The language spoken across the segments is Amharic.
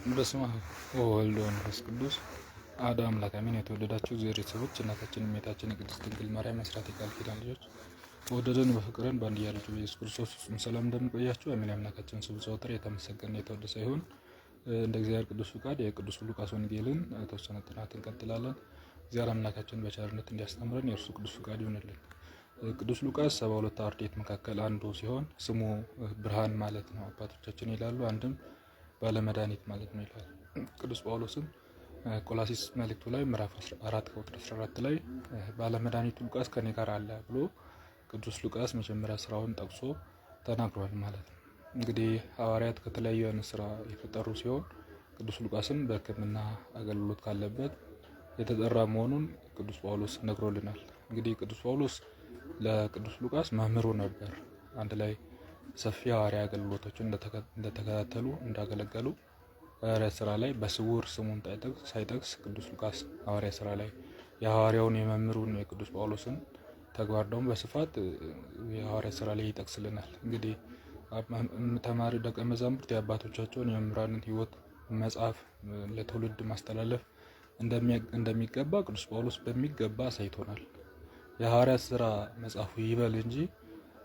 በስመ አብ ወወልድ ወመንፈስ ቅዱስ አሐዱ አምላክ አሜን። የተወደዳችሁ እግዚአብሔር ቤተሰቦች እናታችን እመቤታችን የቅድስት ድንግል ማርያም አስራት የቃል ኪዳን ልጆች በወደደን በፍቅርን በአንድያ ልጁ በኢየሱስ ክርስቶስ ፍጹም ሰላም እንደምንቆያችሁ አሜን። አምላካችን ስሙ ዘወትር የተመሰገነ የተወደሰ ይሁን። እንደ እግዚአብሔር ቅዱስ ፍቃድ የቅዱስ ሉቃስ ወንጌልን የተወሰነ ጥናት እንቀጥላለን። እግዚአብሔር አምላካችን በቸርነት እንዲያስተምረን የእርሱ ቅዱስ ፍቃድ ይሁንልን። ቅዱስ ሉቃስ 72 አርድእት መካከል አንዱ ሲሆን ስሙ ብርሃን ማለት ነው አባቶቻችን ይላሉ። አንድም ባለመድኃኒት ማለት ነው ይላል። ቅዱስ ጳውሎስም ቆላሲስ መልእክቱ ላይ ምዕራፍ 4 ቁጥር 14 ላይ ባለመድኃኒቱ ሉቃስ ከኔ ጋር አለ ብሎ ቅዱስ ሉቃስ መጀመሪያ ስራውን ጠቅሶ ተናግሯል ማለት ነው። እንግዲህ ሐዋርያት ከተለያዩ አይነት ስራ የተጠሩ ሲሆን ቅዱስ ሉቃስም በሕክምና አገልግሎት ካለበት የተጠራ መሆኑን ቅዱስ ጳውሎስ ነግሮልናል። እንግዲህ ቅዱስ ጳውሎስ ለቅዱስ ሉቃስ መምህሩ ነበር። አንድ ላይ ሰፊ ሐዋርያ አገልግሎቶችን እንደተከታተሉ እንዳገለገሉ ሐዋርያ ስራ ላይ በስውር ስሙን ሳይጠቅስ ቅዱስ ሉቃስ ሐዋርያ ስራ ላይ የሐዋርያውን የመምህሩን የቅዱስ ጳውሎስን ተግባር ደግሞ በስፋት የሐዋርያ ስራ ላይ ይጠቅስልናል። እንግዲህ ተማሪ ደቀ መዛሙርት የአባቶቻቸውን የመምህራንን ሕይወት መጽሐፍ ለትውልድ ማስተላለፍ እንደሚገባ ቅዱስ ጳውሎስ በሚገባ አሳይቶናል። የሐዋርያት ስራ መጽሐፉ ይበል እንጂ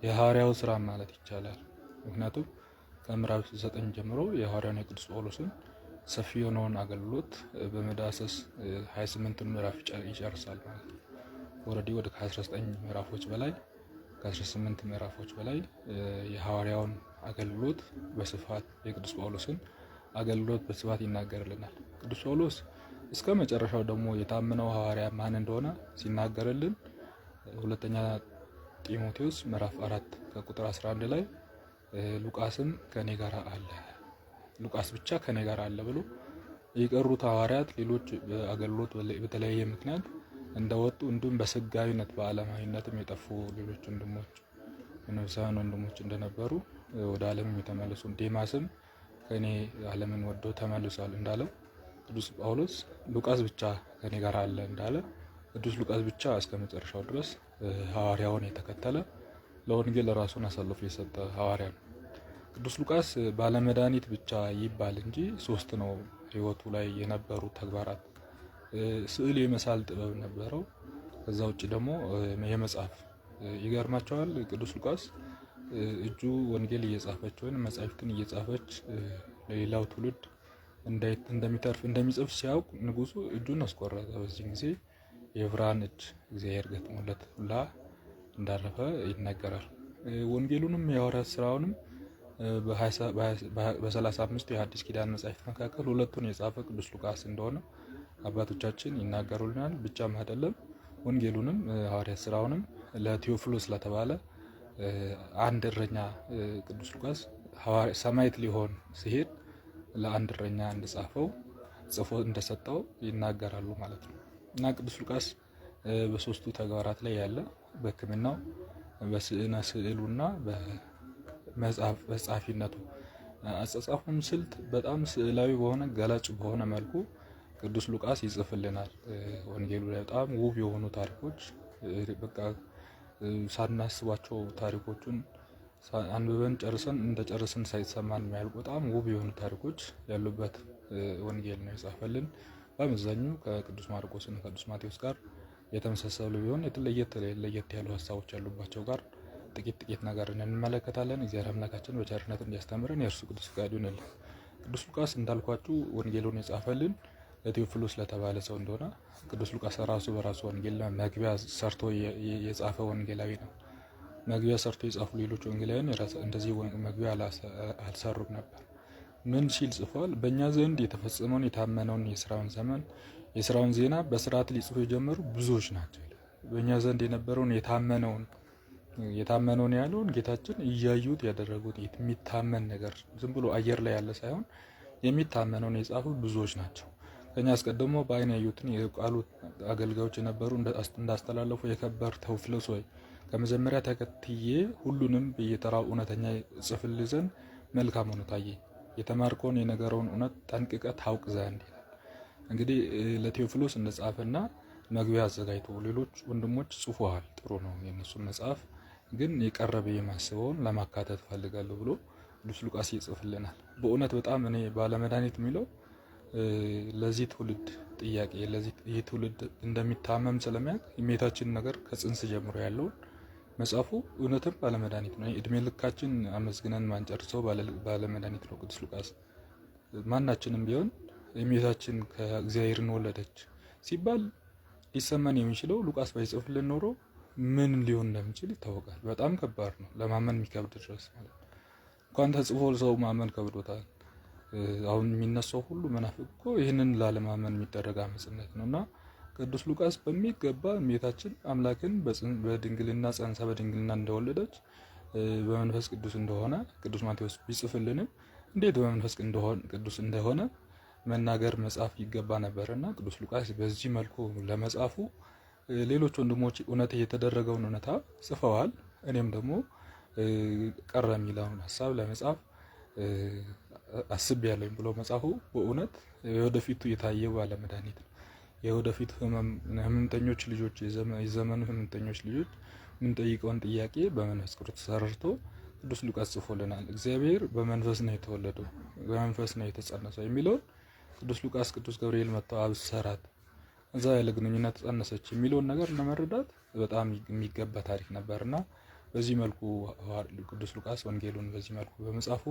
የሐዋርያው ስራ ማለት ይቻላል። ምክንያቱም ከምዕራፍ 9 ጀምሮ የሐዋርያውን የቅዱስ ጳውሎስን ሰፊ የሆነውን አገልግሎት በመዳሰስ 28ን ምዕራፍ ይጨርሳል ማለት ነው። ወረዲ ወደ 19 ምዕራፎች በላይ ከ18 ምዕራፎች በላይ የሐዋርያውን አገልግሎት በስፋት የቅዱስ ጳውሎስን አገልግሎት በስፋት ይናገርልናል። ቅዱስ ጳውሎስ እስከ መጨረሻው ደግሞ የታመነው ሐዋርያ ማን እንደሆነ ሲናገርልን ሁለተኛ ጢሞቴዎስ ምዕራፍ 4 ከቁጥር 11 ላይ ሉቃስም ከኔ ጋር አለ፣ ሉቃስ ብቻ ከኔ ጋር አለ ብሎ የቀሩት ሐዋርያት ሌሎች አገልግሎት በተለያየ ምክንያት እንደወጡ እንዲሁም በስጋዊነት በዓለማዊነትም የጠፉ ሌሎች ወንድሞች መንፈሳውያን ወንድሞች እንደነበሩ ወደ ዓለም የተመለሱ ዴማስም ከኔ ዓለምን ወዶ ተመልሷል እንዳለው ቅዱስ ጳውሎስ ሉቃስ ብቻ ከኔ ጋር አለ እንዳለ ቅዱስ ሉቃስ ብቻ እስከ መጨረሻው ድረስ ሐዋርያውን የተከተለ ለወንጌል ራሱን አሳልፎ የሰጠ ሐዋርያ ነው። ቅዱስ ሉቃስ ባለመድኃኒት ብቻ ይባል እንጂ ሶስት ነው ሕይወቱ ላይ የነበሩ ተግባራት። ስዕል የመሳል ጥበብ ነበረው። ከዛ ውጭ ደግሞ የመጻፍ ይገርማቸዋል። ቅዱስ ሉቃስ እጁ ወንጌል እየጻፈች ወይም መጻሕፍትን እየጻፈች ለሌላው ትውልድ እንደሚተርፍ እንደሚጽፍ ሲያውቅ ንጉሱ እጁን አስቆረጠ። በዚህ ጊዜ የብርሃን እጅ እግዚአብሔር ገጥሞለት ሁላ እንዳረፈ ይነገራል። ወንጌሉንም የሐዋርያት ስራውንም በ35 የሐዲስ ኪዳን መጻሕፍት መካከል ሁለቱን የጻፈ ቅዱስ ሉቃስ እንደሆነ አባቶቻችን ይናገሩልናል። ብቻም አይደለም ወንጌሉንም ሐዋርያት ስራውንም ለቴዎፍሎስ ለተባለ አንድ እረኛ ቅዱስ ሉቃስ ሰማዕት ሊሆን ሲሄድ ለአንድ እረኛ እንደጻፈው ጽፎ እንደሰጠው ይናገራሉ ማለት ነው። እና ቅዱስ ሉቃስ በሶስቱ ተግባራት ላይ ያለ በሕክምናው በስዕነ ስዕሉና በጸሐፊነቱ አጻጻፉም ስልት በጣም ስዕላዊ በሆነ ገላጭ በሆነ መልኩ ቅዱስ ሉቃስ ይጽፍልናል። ወንጌሉ ላይ በጣም ውብ የሆኑ ታሪኮች በቃ ሳናስባቸው ታሪኮቹን አንብበን ጨርሰን ሳይሰማን የሚያልቁ በጣም ውብ የሆኑ ታሪኮች ያሉበት ወንጌል ነው የጻፈልን። በአመዛኙ ከቅዱስ ማርቆስና ከቅዱስ ማቴዎስ ጋር የተመሳሰሉ ቢሆን ለየት ያሉ ሀሳቦች ያሉባቸው ጋር ጥቂት ነገር እንመለከታለን። እግዚአብሔር አምላካችን በቸርነት እንዲያስተምረን የእርሱ ቅዱስ ፈቃዱ ይሁንልን። ቅዱስ ሉቃስ እንዳልኳችሁ ወንጌሉን የጻፈልን ለቴዎፍሎስ ለተባለ ሰው እንደሆነ ቅዱስ ሉቃስ ራሱ በራሱ ወንጌል መግቢያ ሰርቶ የጻፈ ወንጌላዊ ነው። መግቢያ ሰርቶ የጻፉ ሌሎች ወንጌላውያን እንደዚህ መግቢያ አልሰሩም ነበር። ምን ሲል ጽፏል? በእኛ ዘንድ የተፈጸመውን የታመነውን የስራውን ዜና በስርዓት ሊጽፉ የጀመሩ ብዙዎች ናቸው። በእኛ ዘንድ የነበረውን የታመነውን ያለውን ጌታችን እያዩት ያደረጉት የሚታመን ነገር ዝም ብሎ አየር ላይ ያለ ሳይሆን የሚታመነውን የጻፉ ብዙዎች ናቸው። ከኛ አስቀድሞ በዓይን ያዩትን የቃሉ አገልጋዮች የነበሩ እንዳስተላለፉ የከበር ቴዎፍሎስ ሆይ ከመጀመሪያ ተከትዬ ሁሉንም በየተራው እውነተኛ ጽፍልህ ዘንድ መልካም ሆኖ ታየ። የተማርከውን የነገረውን እውነት ጠንቅቀ ታውቅ ዘንድ ይላል። እንግዲህ ለቴዎፍሎስ እንደጻፈና መግቢያ አዘጋጅቶ ሌሎች ወንድሞች ጽፈዋል። ጥሩ ነው። የነሱን መጽሐፍ ግን የቀረበ የማስበውን ለማካተት ፈልጋለሁ ብሎ ቅዱስ ሉቃስ ይጽፍልናል። በእውነት በጣም እኔ ባለመድኃኒት የሚለው ለዚህ ትውልድ ጥያቄ ይህ ትውልድ እንደሚታመም ስለሚያውቅ የእመቤታችን ነገር ከጽንስ ጀምሮ ያለውን መጽሐፉ እውነትም ባለመድኃኒት ነው። እድሜ ልካችን አመስግነን ማንጨርሰው ባለመድኃኒት ነው ቅዱስ ሉቃስ። ማናችንም ቢሆን እመቤታችን ከእግዚአብሔርን ወለደች ሲባል ሊሰማን የሚችለው ሉቃስ ባይጽፍልን ኖሮ ምን ሊሆን እንደሚችል ይታወቃል። በጣም ከባድ ነው፣ ለማመን የሚከብድ ድረስ ማለት ነው። እንኳን ተጽፎ ሰው ማመን ከብዶታል። አሁን የሚነሳው ሁሉ መናፍቅ እኮ ይህንን ላለማመን የሚደረግ አመጽነት ነው እና ቅዱስ ሉቃስ በሚገባ እመቤታችን አምላክን በድንግልና ጸንሳ በድንግልና እንደወለደች በመንፈስ ቅዱስ እንደሆነ ቅዱስ ማቴዎስ ቢጽፍልንም እንዴት በመንፈስ ቅዱስ እንደሆነ መናገር መጻፍ ይገባ ነበርና ቅዱስ ሉቃስ በዚህ መልኩ ለመጻፉ ሌሎች ወንድሞች እውነት የተደረገውን እውነታ ጽፈዋል። እኔም ደግሞ ቀረ የሚለውን ሀሳብ ለመጻፍ አስቤያለሁ ብሎ መጻፉ በእውነት የወደፊቱ የታየው ባለመድኃኒት ነው። የወደፊቱ ህመምተኞች ልጆች የዘመኑ ህመምተኞች ልጆች የምንጠይቀውን ጥያቄ በመንፈስ ቅዱስ ተሰርቶ ቅዱስ ሉቃስ ጽፎልናል። እግዚአብሔር በመንፈስ ነው የተወለደው፣ በመንፈስ ነው የተጸነሰው የሚለውን ቅዱስ ሉቃስ ቅዱስ ገብርኤል መጥተው አብሰራት እዛ ያለ ግንኙነት ጸነሰች የሚለውን ነገር ለመረዳት በጣም የሚገባ ታሪክ ነበርና በዚህ መልኩ ቅዱስ ሉቃስ ወንጌሉን በዚህ መልኩ በመጻፉ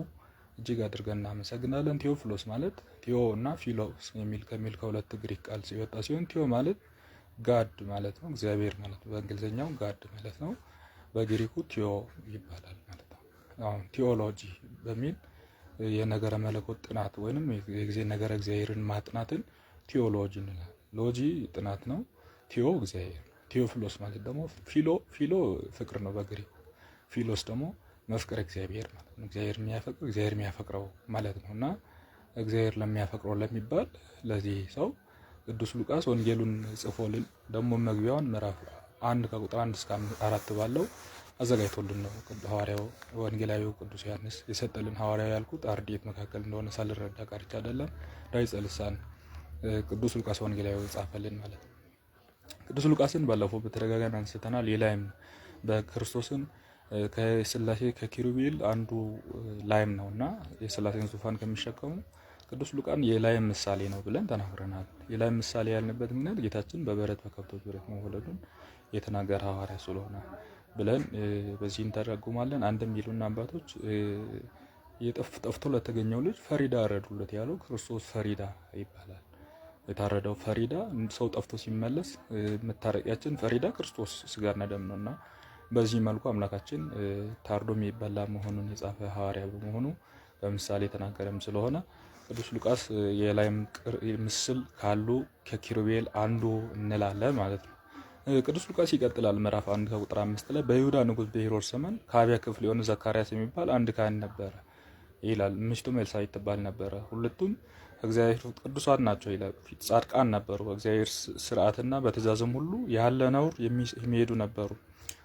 እጅግ አድርገን እናመሰግናለን። ቴዎፍሎስ ማለት ቴዎ እና ፊሎስ ከሚል ከሁለት ግሪክ ቃል ሲወጣ ሲሆን ቴዎ ማለት ጋድ ማለት ነው፣ እግዚአብሔር ማለት ነው። በእንግሊዝኛው ጋድ ማለት ነው፣ በግሪኩ ቴዎ ይባላል ማለት ነው። አሁን ቴዎሎጂ በሚል የነገረ መለኮት ጥናት ወይንም የጊዜ ነገረ እግዚአብሔርን ማጥናትን ቴዎሎጂ እንላለን። ሎጂ ጥናት ነው፣ ቴዎ እግዚአብሔር። ቴዎፍሎስ ማለት ደግሞ ፊሎ ፍቅር ነው በግሪኩ፣ ፊሎስ ደግሞ መፍቀር እግዚአብሔር ማለት ነው። እግዚአብሔር የሚያፈቅረው ማለት ነውና እግዚአብሔር ለሚያፈቅረው ለሚባል ለዚህ ሰው ቅዱስ ሉቃስ ወንጌሉን ጽፎልን ደግሞ መግቢያውን ምዕራፍ 1 ከቁጥር 1 እስከ 4 ባለው አዘጋጅቶልን ነው ሐዋርያው ወንጌላዊው ቅዱስ ዮሐንስ የሰጠልን። ሐዋርያው ያልኩት አርድእት መካከል እንደሆነ ሳልረዳ ቀርቻ አይደለም። ዳዊት ልሳን ቅዱስ ሉቃስ ወንጌላዊ ጻፈልን ማለት ነው። ቅዱስ ሉቃስን ባለፈው በተደጋጋሚ አንስተናል። የላይም በክርስቶስን ከስላሴ ከኪሩቤል አንዱ ላይም ነውና የስላሴን ዙፋን ከሚሸከሙ ቅዱስ ሉቃን የላይም ምሳሌ ነው ብለን ተናግረናል። የላይም ምሳሌ ያልንበት ምክንያት ጌታችን በበረት በከብቶች በረት መወለዱን የተናገረ ሐዋርያ ስለሆነ ብለን በዚህ እንተረጉማለን። አንድም ይሉና አባቶች ጠፍቶ ለተገኘው ልጅ ፈሪዳ አረዱለት ያለው ክርስቶስ ፈሪዳ ይባላል። የታረደው ፈሪዳ ሰው ጠፍቶ ሲመለስ መታረቂያችን ፈሪዳ ክርስቶስ ስጋና ደም ነውና በዚህ መልኩ አምላካችን ታርዶ የሚበላ መሆኑን የጻፈ ሐዋርያ በመሆኑ በምሳሌ ተናገረም ስለሆነ ቅዱስ ሉቃስ የላይም ምስል ካሉ ከኪሩቤል አንዱ እንላለን ማለት ነው። ቅዱስ ሉቃስ ይቀጥላል። ምዕራፍ 1 ከቁጥር 5 ላይ በይሁዳ ንጉሥ በሄሮድስ ዘመን ከአብያ ክፍል የሆነ ዘካርያስ የሚባል አንድ ካህን ነበረ ይላል። ሚስቱም ኤልሳቤጥ ትባል ነበረ። ሁለቱም እግዚአብሔር ቅዱሳን ናቸው ይላል። ጻድቃን ነበሩ። በእግዚአብሔር ስርዓትና በትእዛዝም ሁሉ ያለ ነውር የሚሄዱ ነበሩ።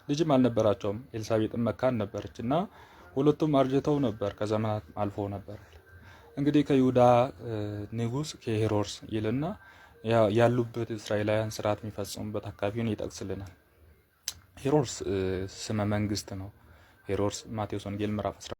ልጅም አልነበራቸውም። ኤልሳቤጥም መካን ነበረች እና ሁለቱም አርጅተው ነበር፣ ከዘመናት አልፎ ነበር። እንግዲህ ከይሁዳ ንጉሥ ከሄሮድስ ይልና ያሉበት እስራኤላውያን ስርዓት የሚፈጽሙበት አካባቢውን ይጠቅስልናል። ሄሮድስ ስመ መንግስት ነው። ሄሮድስ ማቴዎስ ወንጌል ምዕራፍ